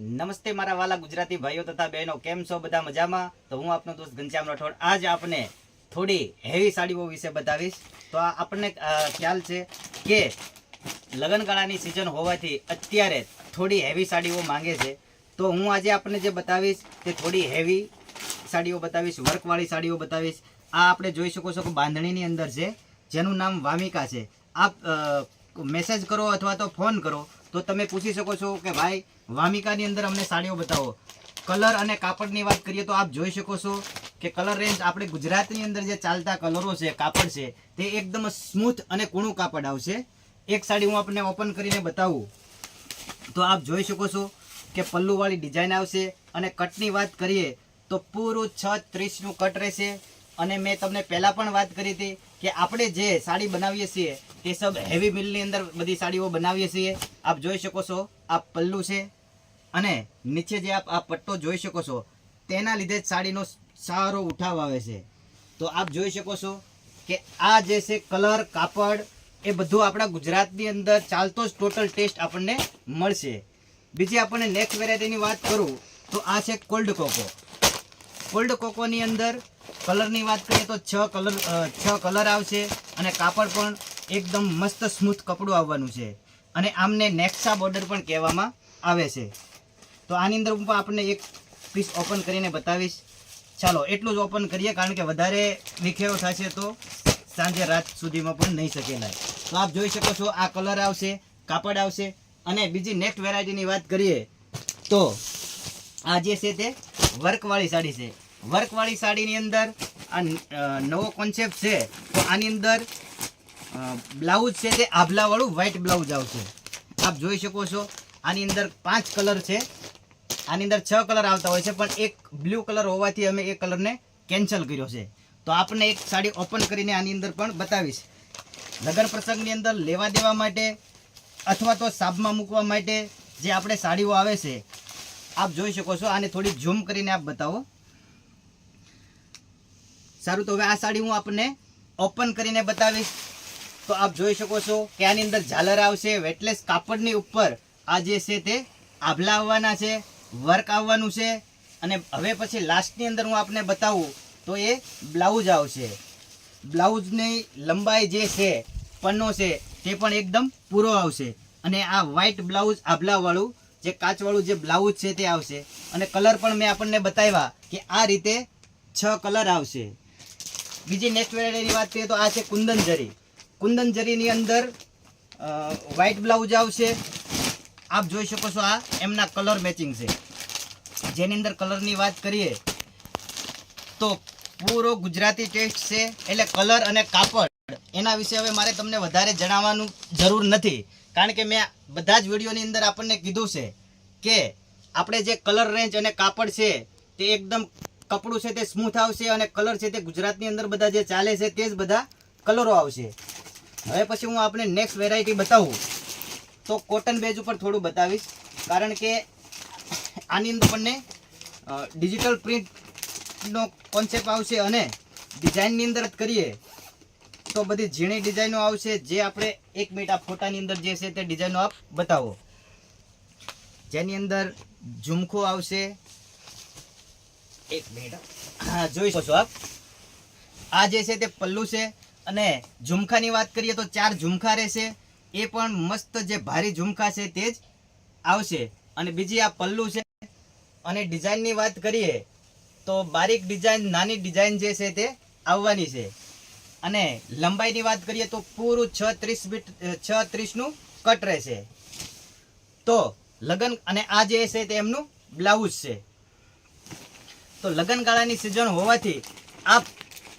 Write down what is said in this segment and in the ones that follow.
નમસ્તે મારા વાલા ગુજરાતી ભાઈઓ તથા બહેનો, કેમ છો બધા મજામાં? તો હું આપનો દોસ્ત ઘનશ્યામ રાઠોડ આજ આપને થોડી હેવી સાડીઓ વિશે બતાવીશ. તો આ આપણને ખ્યાલ છે કે લગ્નગાળાની સિઝન હોવાથી અત્યારે થોડી હેવી સાડીઓ માંગે છે. તો હું આજે આપણને જે બતાવીશ તે થોડી હેવી સાડીઓ બતાવીશ, વર્કવાળી સાડીઓ બતાવીશ. આ આપણે જોઈ શકો છો કે બાંધણીની અંદર છે, જેનું નામ વામિકા છે. આપ મેસેજ કરો અથવા તો ફોન કરો તો તમે પૂછી શકો છો કે ભાઈ વામિકાની અંદર અમને સાડીઓ બતાવો. કલર અને કાપડની વાત કરીએ તો આપ જોઈ શકો છો કે કલર રેન્જ આપણે ગુજરાતની અંદર જે ચાલતા કલરો છે, કાપડ છે, તે એકદમ સ્મૂથ અને કૂણું કાપડ આવશે. એક સાડી હું આપણને ઓપન કરીને બતાવું તો આપ જોઈ શકો છો કે પલ્લુવાળી ડિઝાઇન આવશે. અને કટની વાત કરીએ તો પૂરું 6:30નું કટ રહેશે. અને મેં તમને પહેલાં પણ વાત કરી હતી કે આપણે જે સાડી બનાવીએ છીએ તે સબ હેવી મિલની અંદર બધી સાડીઓ બનાવીએ છીએ. આપ જોઈ શકો છો આ પલ્લુ છે અને નીચે જે આપ આ પટ્ટો જોઈ શકો છો તેના લીધે જ સાડીનો સારો ઉઠાવ આવે છે. તો આપ જોઈ શકો છો કે આ જે છે કલર, કાપડ એ બધું આપણા ગુજરાતની અંદર ચાલતો જ ટોટલ ટેસ્ટ આપણને મળશે. બીજી આપણને નેક્સ્ટ વેરાયટીની વાત કરું તો આ છે કોલ્ડ કોકો. કોલ્ડ કોકોની અંદર કલરની વાત કરીએ તો 6 કલર આવશે અને કાપડ પણ એકદમ મસ્ત સ્મૂથ કપડું આવવાનું છે. અને આમને નેક્સા બોર્ડર પણ કહેવામાં આવે છે. તો આની અંદર હું આપણને એક પીસ ઓપન કરીને બતાવીશ. ચાલો એટલું જ ઓપન કરીએ, કારણ કે વધારે વિખેરો થશે તો સાંજે રાત સુધીમાં પણ નહીં શકેલાય. તો આપ જોઈ શકો છો આ કલર આવશે, કાપડ આવશે. અને બીજી નેક્સ્ટ વેરાયટીની વાત કરીએ તો આ જે છે તે વર્કવાળી સાડી છે. વર્કવાળી સાડીની અંદર આ નવો કોન્સેપ્ટ છે. તો આની અંદર બ્લાઉઝ છે તે આભલાવાળું વ્હાઇટ બ્લાઉઝ આવશે. આપ જોઈ શકો છો આની અંદર 5 કલર છે. આની અંદર 6 કલર આવતા હોય છે, પણ એક બ્લુ કલર હોવાથી અમે એ કલરને કેન્સલ કર્યો છે. તો આપણે એક સાડી ઓપન કરીને આની અંદર પણ બતાવીશ. લગ્ન પ્રસંગની અંદર લેવા દેવા માટે અથવા તો સાબમાં મૂકવા માટે જે આપણે સાડીઓ આવે છે આપ જોઈ શકો છો. આને થોડી ઝૂમ કરીને આપ બતાવો. સારું, તો હવે આ સાડી હું આપને ઓપન કરીને બતાવીશ. તો આપ જોઈ શકો છો કે આની અંદર ઝાલર આવશે. વેટલેસ કાપડની ઉપર આ જે છે તે આભલા આવવાના છે, વર્ક આવવાનું છે. અને હવે પછી લાસ્ટની અંદર હું આપને બતાવું તો એ બ્લાઉઝ આવશે. બ્લાઉઝની લંબાઈ જે છે, પન્નો છે, તે પણ એકદમ પૂરો આવશે. અને આ વ્હાઇટ બ્લાઉઝ આભલાવાળું જે કાચવાળું જે બ્લાઉઝ છે તે આવશે. અને કલર પણ મેં આપણને બતાવ્યા કે આ રીતે 6 કલર આવશે. બીજી નેક્સ્ટ વેરાયટીની વાત કરીએ તો આ છે કુંદન જરી. કુંદન જરીની અંદર વ્હાઇટ બ્લાઉઝ આવશે. આપ જોઈ શકો છો આ એમના કલર મેચિંગ છે. જેની અંદર કલરની વાત કરીએ તો પૂરો ગુજરાતી ટેસ્ટ છે. એટલે કલર અને કાપડ એના વિશે હવે મારે તમને વધારે જણાવવાનું જરૂર નથી, કારણ કે મેં બધા જ વિડીયોની અંદર આપણને કીધું છે કે આપણે જે કલર રેન્જ અને કાપડ છે તે એકદમ કપડું છે તે સ્મૂથ આવશે. અને કલર છે તે ગુજરાતની અંદર બધા જે ચાલે છે તે જ બધા કલરો આવશે. હવે પછી હું આપણે નેક્સ્ટ વેરાયટી બતાવું તો કોટન બેઝ ઉપર થોડું બતાવીશ, કારણ કે આની અંદર આપણને ડિજિટલ પ્રિન્ટનો કોન્સેપ્ટ આવશે. અને ડિઝાઇનની અંદર જ કરીએ તો બધી ઝીણી ડિઝાઇનો આવશે. જે આપણે 1 મિનિટ આ ફોટાની અંદર જે છે તે ડિઝાઇનો આપ બતાવો. જેની અંદર ઝુમખો આવશે. 1 મિનિટ, હા જોઈ શકો છો આપ. આ જે છે તે પલ્લુ છે. અને ઝુમખાની વાત કરીએ તો 4 ઝુમખા રહેશે. એ પણ મસ્ત જે ભારી ઝુમખા છે તે જ આવશે. અને બીજી આ પલ્લુ છે. અને ડિઝાઇનની વાત કરીએ તો બારીક ડિઝાઇન, નાની ડિઝાઇન જે છે તે આવવાની છે. અને લંબાઈની વાત કરીએ તો પૂરું 6:30નું કટ રહેશે. તો લગ્ન અને આ જે છે તે એમનું બ્લાઉઝ છે. તો લગ્નગાળાની સિઝન હોવાથી આપ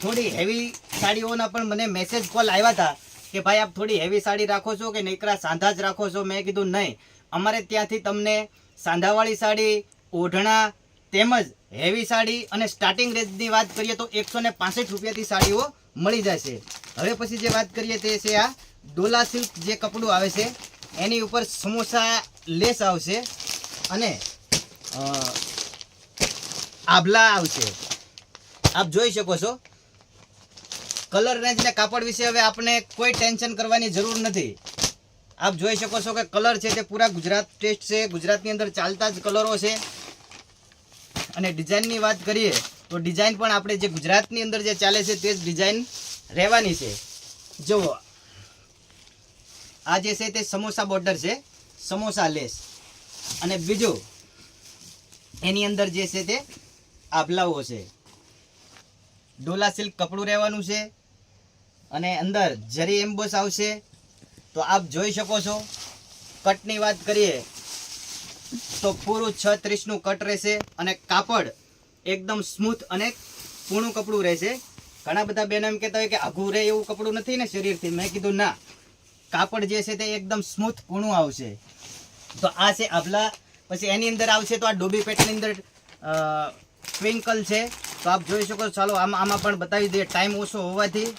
થોડી હેવી સાડીઓના પણ મને મેસેજ કોલ આવ્યા હતા કે ભાઈ આપ થોડી હેવી સાડી રાખો છો કે નહીકરા સાંધા જ રાખો છો. મેં કીધું નહીં, અમારે ત્યાંથી તમને સાંધાવાળી સાડી, ઓઢણા તેમજ હેવી સાડી અને સ્ટાર્ટિંગ રેન્જની વાત કરીએ તો 165 રૂપિયાથી સાડીઓ મળી જશે. હવે પછી જે વાત કરીએ તે છે આ ડોલા સિલ્ક જે કપડું આવે છે એની ઉપર સમોસા લેસ આવશે અને આભલા આવશે. આપ જોઈ શકો છો કલર રેન્જ ને કાપડ વિશે હવે આપણે કોઈ ટેન્શન કરવાની જરૂર નથી. આપ જોઈ શકો છો કે કલર છે તે પૂરા ગુજરાત ટેસ્ટ છે, ગુજરાતની અંદર ચાલતા જ કલરો છે. અને ડિઝાઇનની વાત કરીએ તો ડિઝાઇન પણ આપણે જે ગુજરાતની અંદર જે ચાલે છે તે જ ડિઝાઇન રહેવાની છે. જુઓ આ જે છે તે સમોસા બોર્ડર છે, સમોસા લેસ. અને બીજું એની અંદર જે છે તે આભલાઓ છે, ડોલા સિલ્ક કપડું રહેવાનું છે અને અંદર જરી એમ્બોસ આવશે. તો આપ જોઈ શકો છો. કટની વાત કરીએ તો પૂરું 6:30નું કટ રહેશે અને કાપડ એકદમ સ્મૂથ અને પૂણું કપડું રહેશે. ઘણા બધા બહેનો એમ કહેતા હોય કે આઘું રહે એવું કપડું નથી ને શરીરથી. મેં કીધું ના, કાપડ જે છે તે એકદમ સ્મૂથ પૂણું આવશે. તો આ છે આભલા. પછી એની અંદર આવશે તો આ ડોબી પેટર્નની અંદર ટ્વિંકલ છે. તો આપ જોઈ શકો. ચાલો આમાં પણ બતાવી દઈએ. ટાઈમ ઓછો હોવાથી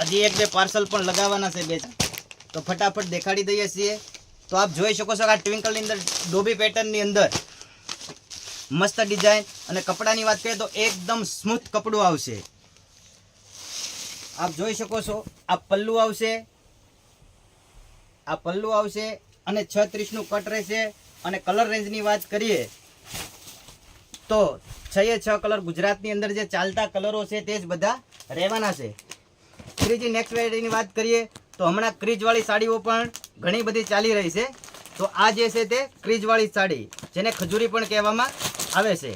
હજી 1-2 પાર્સલ પણ લગાવવાના છે 2. તો ફટાફટ દેખાડી દઈએ છીએ. તો આપ જોઈ શકો છો કે આ ટ્વિંકલની અંદર ડોબી પેટર્નની અંદર મસ્ત ડિઝાઇન. અને કપડાની વાત કરીએ તો એકદમ સ્મૂથ કપડું આવશે. આપ જોઈ શકો છો. આ પલ્લુ આવશે, આ પલ્લુ આવશે અને 6:30નું કટ રહેશે. અને કલર રેન્જની વાત કરીએ તો 6 કલર ગુજરાતની અંદર જે ચાલતા કલરો છે તે જ બધા રહેવાના છે. ત્રીજી નેક્સ્ટ વેરાયટીની વાત કરીએ તો હમણાં ક્રીજવાળી સાડીઓ પણ ઘણી બધી ચાલી રહી છે. તો આ જે છે તે ક્રીજવાળી સાડી, જેને ખજૂરી પણ કહેવામાં આવે છે.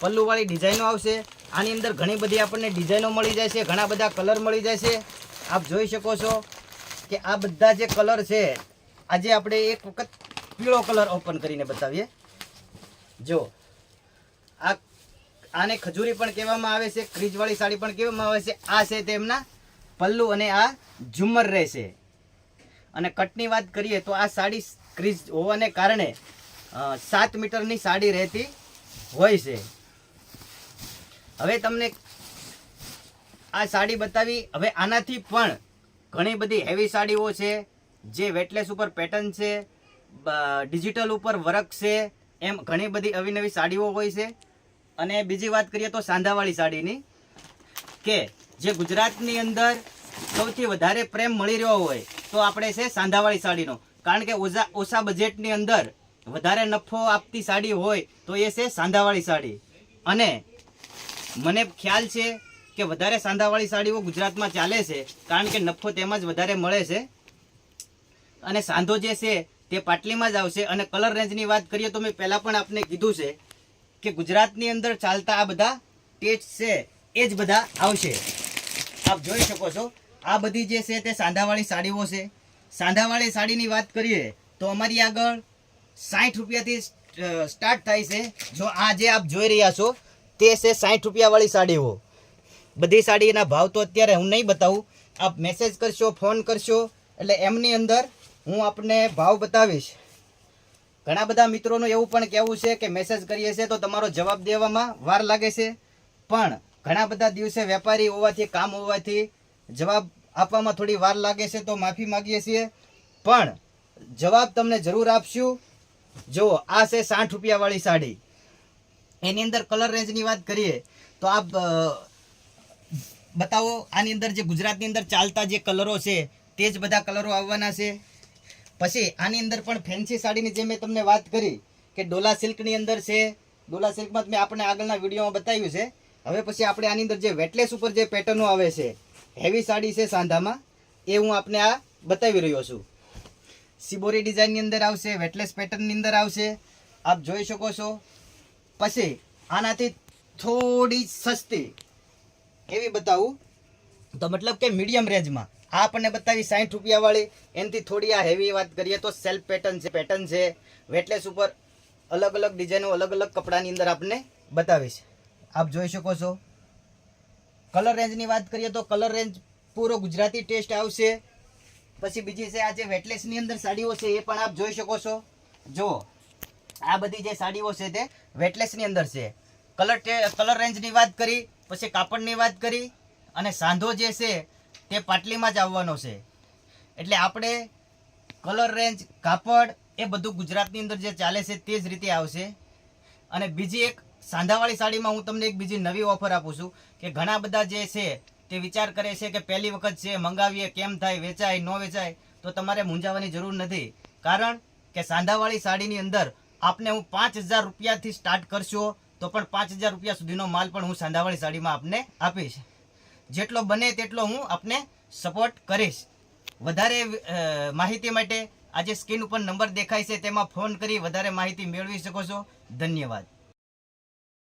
પલ્લુવાળી ડિઝાઇનો આવશે. આની અંદર ઘણી બધી આપણને ડિઝાઇનો મળી જાય છે, ઘણા બધા કલર મળી જાય છે. આપ જોઈ શકો છો કે આ બધા જે કલર છે, આજે આપણે એક વખત પીળો કલર ઓપન કરીને બતાવીએ. જો આને ખજૂરી પણ કહેવામાં આવે છે, ક્રીજવાળી સાડી પણ કહેવામાં આવે છે. આ છે તેમના પલ્લુ અને આ ઝુમ્મર રહેશે. અને કટની વાત કરીએ તો આ સાડી ક્રીજ હોવાને કારણે 7 મીટરની સાડી રહેતી હોય છે. હવે તમને આ સાડી બતાવી. હવે આનાથી પણ ઘણી બધી હેવી સાડીઓ છે, જે વેટલેસ ઉપર પેટર્ન છે, ડિજિટલ ઉપર વર્ક છે, એમ ઘણી બધી અવનવી સાડીઓ હોય છે. અને બીજી વાત કરીએ તો સાંધાવાળી સાડીની, કે જે ગુજરાતની અંદર સૌથી વધારે પ્રેમ મળી રહ્યો હોય તો આપણે છે સાંધાવાળી સાડીનો. કારણ કે ઓછા બજેટની અંદર વધારે નફો આપતી સાડી હોય તો એ છે સાંધાવાળી સાડી. અને મને ખ્યાલ છે કે વધારે સાંધાવાળી સાડીઓ ગુજરાતમાં ચાલે છે, કારણ કે નફો તેમાં જ વધારે મળે છે. અને સાંધો જે છે તે પાટલીમાં જ આવશે. અને કલર રેન્જની વાત કરીએ તો મેં પહેલાં પણ આપને કીધું છે કે ગુજરાતની અંદર ચાલતા આ બધા ટેસ્ટ છે એ જ બધા આવશે. આપ જોઈ શકો છો. આ બધી જે છે તે સાંધાવાળી સાડીઓ છે. સાંધાવાળી સાડીની વાત કરીએ તો અમારી આગળ 60 રૂપિયાથી સ્ટાર્ટ થાય છે. જો આ જે આપ જોઈ રહ્યા છો તે છે 60 રૂપિયાવાળી સાડીઓ. બધી સાડીના ભાવ તો અત્યારે હું નહીં બતાવું. આપ મેસેજ કરશો, ફોન કરશો એટલે એમની અંદર હું આપને ભાવ બતાવીશ. ઘણા બધા મિત્રોનું એવું પણ કહેવું છે કે મેસેજ કરીએ છીએ તો તમારો જવાબ દેવામાં વાર લાગે છે. પણ ઘણા બધા દિવસે વેપારી હોવાથી, કામ હોવાથી જવાબ આપવામાં થોડી વાર લાગે છે, તો માફી માગીએ છીએ. પણ જવાબ તમને જરૂર આપશું. જો આ છે 60 રૂપિયાવાળી સાડી. એની અંદર કલર રેન્જની વાત કરીએ તો આપ બતાવો. આની અંદર જે ગુજરાતની અંદર ચાલતા જે કલરો છે તે જ બધા કલરો આવવાના છે. પછી આની અંદર પણ ફેન્સી સાડીની જે મેં તમને વાત કરી કે ડોલા સિલ્કની અંદર છે. ડોલા સિલ્કમાં મેં આપણે આગળના વિડીયોમાં બતાવ્યું છે. હવે પછી આપણે આની અંદર જે વેટલેસ ઉપર જે પેટર્નો આવે છે, હેવી સાડી છે સાંધામાં, એ હું આપને આ બતાવી રહ્યો છું. સિબોરી ડિઝાઇનની અંદર આવશે, વેટલેસ પેટર્નની અંદર આવશે. આપ જોઈ શકો છો. પછી આનાથી થોડી સસ્તી એવી બતાવું તો મતલબ કે મીડિયમ રેન્જમાં આ આપણને બતાવી 60 રૂપિયાવાળી. એનાથી થોડી આ હેવી વાત કરીએ તો સેલ્ફ પેટર્ન છે, વેટલેસ ઉપર અલગ અલગ ડિઝાઇનો અલગ અલગ કપડાની અંદર આપને બતાવીશ. આપ જોઈ શકો છો. કલર રેન્જની વાત કરીએ તો કલર રેન્જ પૂરો ગુજરાતી ટેસ્ટ આવશે. પછી બીજી છે આ જે વેટલેસની અંદર સાડીઓ છે એ પણ આપ જોઈ શકો છો. જો આ બધી જે સાડીઓ છે તે વેટલેસની અંદર છે. કલર રેન્જની વાત કરી, પછી કાપડની વાત કરી, અને સાંધો જે છે તે પાટલીમાં જ આવવાનો છે. એટલે આપણે કલર રેન્જ, કાપડ એ બધું ગુજરાતની અંદર જે ચાલે છે તે જ રીતે આવશે. અને બીજી એક સાંધાવાળી સાડીમાં હું તમને એક બીજી નવી ઓફર આપું છું કે ઘણા બધા જે છે તે તે વિચાર કરે છે કે પહેલી વખત છે મંગાવીએ કેમ થાય, વેચાય ન વેચાય, તો તમારે મૂંઝાવાની જરૂર નથી. કારણ કે સાંધાવાળી સાડીની અંદર આપને હું 5,000 રૂપિયાથી સ્ટાર્ટ કરશો તો પણ 5,000 રૂપિયા સુધીનો માલ પણ હું સાંધાવાળી સાડીમાં આપને આપીશ. જેટલો બને તેટલો હું આપને સપોર્ટ કરીશ. વધારે માહિતી માટે આજે સ્ક્રીન ઉપર નંબર દેખાય છે તેમાં ફોન કરી વધારે માહિતી મેળવી શકો છો. ધન્યવાદ.